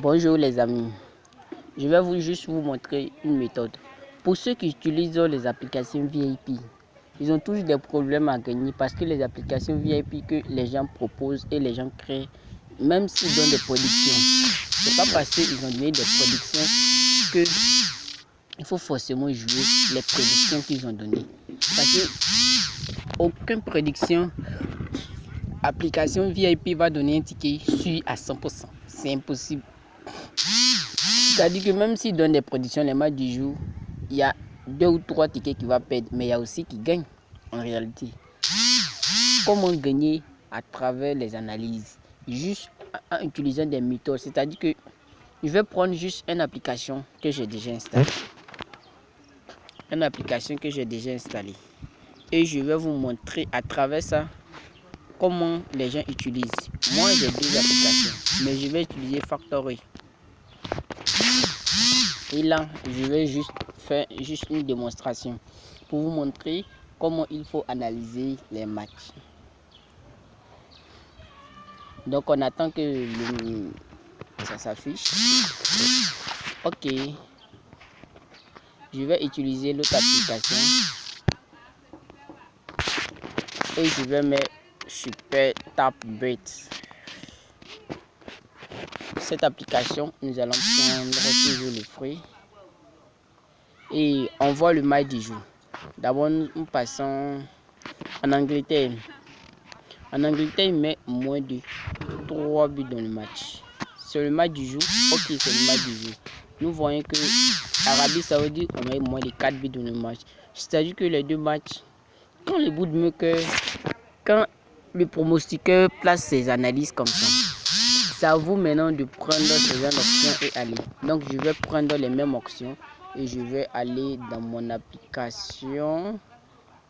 Bonjour les amis, je vais juste vous montrer une méthode. Pour ceux qui utilisent les applications VIP, ils ont toujours des problèmes à gagner parce que les applications VIP que les gens proposent et les gens créent, même s'ils donnent des productions, c'est pas parce qu'ils ont donné des productions que il faut forcément jouer les prédictions qu'ils ont données. Parce que aucune prédiction application VIP va donner un ticket sûr à 100%. C'est impossible. C'est-à-dire que même s'ils donnent des prédictions les matchs du jour, il y a 2 ou 3 tickets qui vont perdre, mais il y a aussi qui gagnent en réalité. Comment gagner à travers les analyses? Juste en utilisant des méthodes. C'est-à-dire que je vais prendre juste une application que j'ai déjà installée. Et je vais vous montrer à travers ça comment les gens utilisent. Moi j'ai 2 applications, mais je vais utiliser Factory. Et là, je vais juste faire une démonstration pour vous montrer comment il faut analyser les matchs. Donc on attend que ça s'affiche. Ok. Je vais utiliser l'autre application. Et je vais mettre Super Tap Bet. Cette application, nous allons prendre toujours les fruits. Et on voit le match du jour. D'abord, nous passons en Angleterre. En Angleterre, il met moins de 3 buts dans le match. C'est le match du jour. Ok, c'est le match du jour. Nous voyons que Arabie Saoudite, on met moins de 4 buts dans le match. C'est-à-dire que les deux matchs, quand le bookmaker, quand le pronostiqueur place ses analyses comme ça, c'est à vous maintenant de prendre ces options et aller. Donc, je vais prendre les mêmes options et je vais aller dans mon application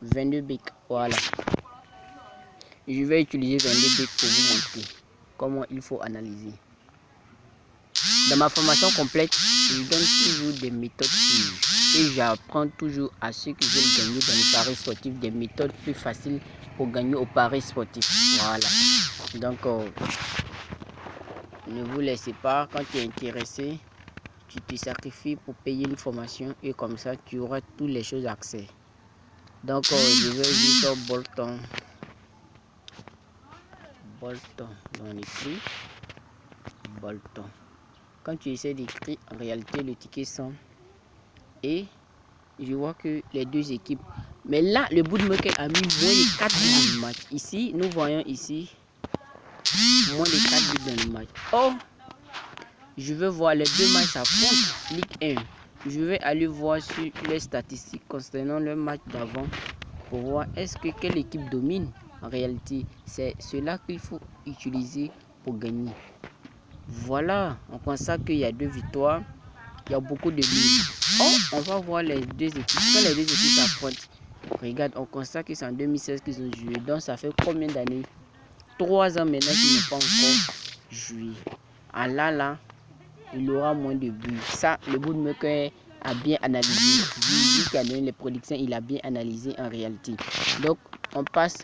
22BIC. Voilà. Je vais utiliser 22BIC pour vous montrer comment il faut analyser. Dans ma formation complète, je donne toujours des méthodes et j'apprends toujours à ceux qui veulent gagner dans les paris sportifs des méthodes plus faciles pour gagner au paris sportif. Voilà. Donc, ne vous laissez pas, quand tu es intéressé, tu te sacrifies pour payer une formation et comme ça, tu auras toutes les choses accès. Donc, je vais juste au Bolton. On écrit Bolton. Quand tu essaies d'écrire, en réalité, le ticket sont et je vois que les deux équipes. Mais là, le bookmaker a mis moins de 4 buts dans le match. Ici, nous voyons ici moins de 4 buts dans le match. Oh, je veux voir les deux matchs affrontent Ligue 1. Je vais aller voir sur les statistiques concernant le match d'avant pour voir est-ce que quelle équipe domine. En réalité, c'est cela qu'il faut utiliser pour gagner. Voilà, on constate qu'il y a 2 victoires, il y a beaucoup de buts. Oh, on va voir les deux équipes. Quand les deux équipes s'affrontent, regarde, on constate que c'est en 2016 qu'ils ont joué. Donc ça fait combien d'années? 3 ans maintenant qu'ils n'ont pas encore joué. Ah là, il aura moins de buts. Ça, le bookmaker a bien analysé. Vu qu'il a donné les prédictions, il a bien analysé en réalité. Donc, on passe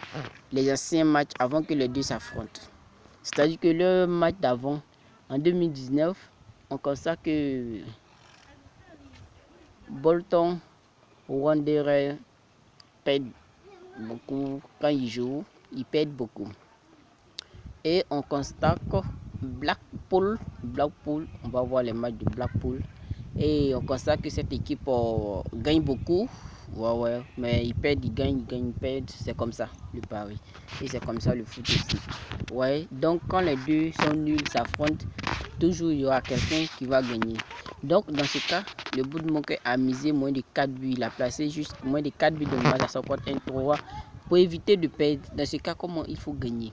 les anciens matchs avant que les deux s'affrontent. C'est-à-dire que le match d'avant, en 2019, on constate que Bolton Wanderers perd beaucoup quand ils jouent, ils perdent beaucoup. Et on constate que Blackpool, on va voir les matchs de Blackpool. Et on constate que cette équipe gagne beaucoup. Ouais, mais ils perdent, ils gagnent, ils perdent. C'est comme ça le pari. Et c'est comme ça le foot aussi. Ouais, donc quand les deux sont nuls, s'affrontent, toujours il y aura quelqu'un qui va gagner. Donc dans ce cas, le bookmaker a misé moins de 4 buts. Il a placé juste moins de 4 buts dans le match à 51-3 pour éviter de perdre. Dans ce cas, comment il faut gagner?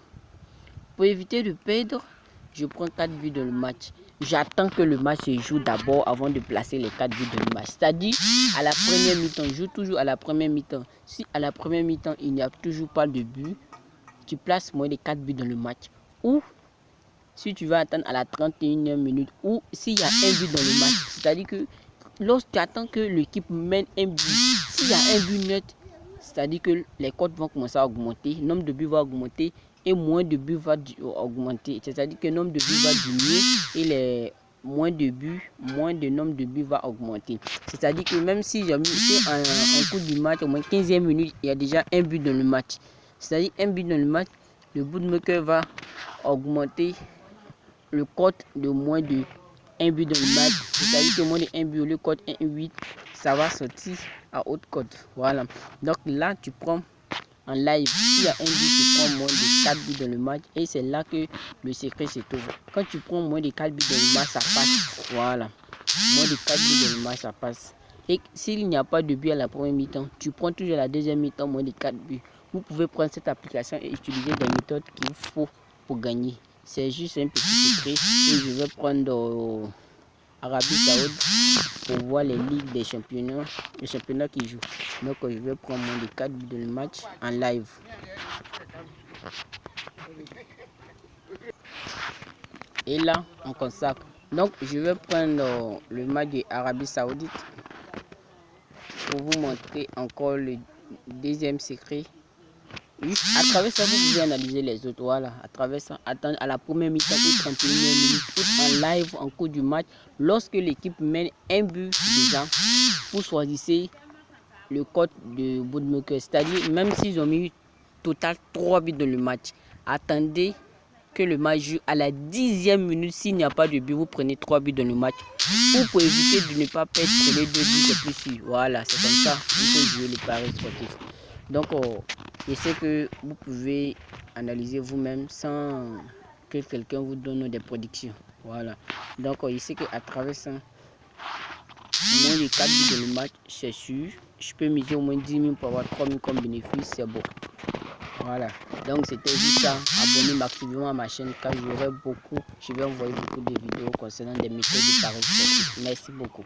Pour éviter de perdre, je prends 4 buts dans le match. J'attends que le match se joue d'abord avant de placer les 4 buts dans le match. C'est-à-dire, à la première mi-temps, je joue toujours à la première mi-temps. Si à la première mi-temps, il n'y a toujours pas de but, tu places moins de 4 buts dans le match. Ou, si tu vas attendre à la 31e minute, ou s'il y a un but dans le match. C'est-à-dire que, lorsque tu attends que l'équipe mène un but, s'il y a un but net, c'est-à-dire que les cotes vont commencer à augmenter, le nombre de buts va augmenter et moins de buts va augmenter. C'est-à-dire que le nombre de buts va diminuer et moins de buts, moins de nombre de buts va augmenter. C'est-à-dire que même si j'ai mis en cours du match, au moins 15e minute, il y a déjà un but dans le match. C'est-à-dire un but dans le match, le bookmaker va augmenter le code de moins de 1 but dans le match. C'est-à-dire que moins de 1 but, le code 1,8, ça va sortir à haute cote. Voilà. Donc là, tu prends en live, s'il y a un but, tu prends moins de 4 buts dans le match et c'est là que le secret se trouve. Quand tu prends moins de 4 buts dans le match, ça passe. Voilà. Moins de 4 buts dans le match, ça passe. Et s'il n'y a pas de but à la première mi-temps, tu prends toujours la deuxième mi-temps moins de 4 buts. Vous pouvez prendre cette application et utiliser des méthodes qu'il faut pour gagner. C'est juste un petit secret et je vais prendre Arabie Saoudite pour voir les ligues des championnats, les championnats qui jouent. Donc je vais prendre moins de 4 buts dans le match en live. Et là, on consacre. Donc je vais prendre le match de Arabie Saoudite pour vous montrer encore le deuxième secret. À travers ça, vous pouvez analyser les autres. Voilà, à travers ça, attendre à la première mi-temps ou 31e minute ou en live en cours du match. Lorsque l'équipe mène un but déjà, vous choisissez le code de bookmaker. C'est-à-dire, même s'ils ont mis total 3 buts dans le match, attendez que le match joue à la 10e minute. S'il n'y a pas de but, vous prenez 3 buts dans le match. Ou pour éviter de ne pas perdre, prenez 2 buts, c'est plus sûr. Voilà, c'est comme ça qu'il faut jouer les paris sportifs. Donc, je sais que vous pouvez analyser vous-même sans que quelqu'un vous donne des prédictions. Voilà. Donc, je sais qu'à travers ça, moins de 4 buts dans le match, c'est sûr. Je peux miser au moins 10 000 pour avoir 3 000 comme bénéfice, c'est bon. Voilà. Donc, c'était juste ça. Abonnez-vous activement à ma chaîne car je vais envoyer beaucoup de vidéos concernant des méthodes de paris sportifs. Merci beaucoup.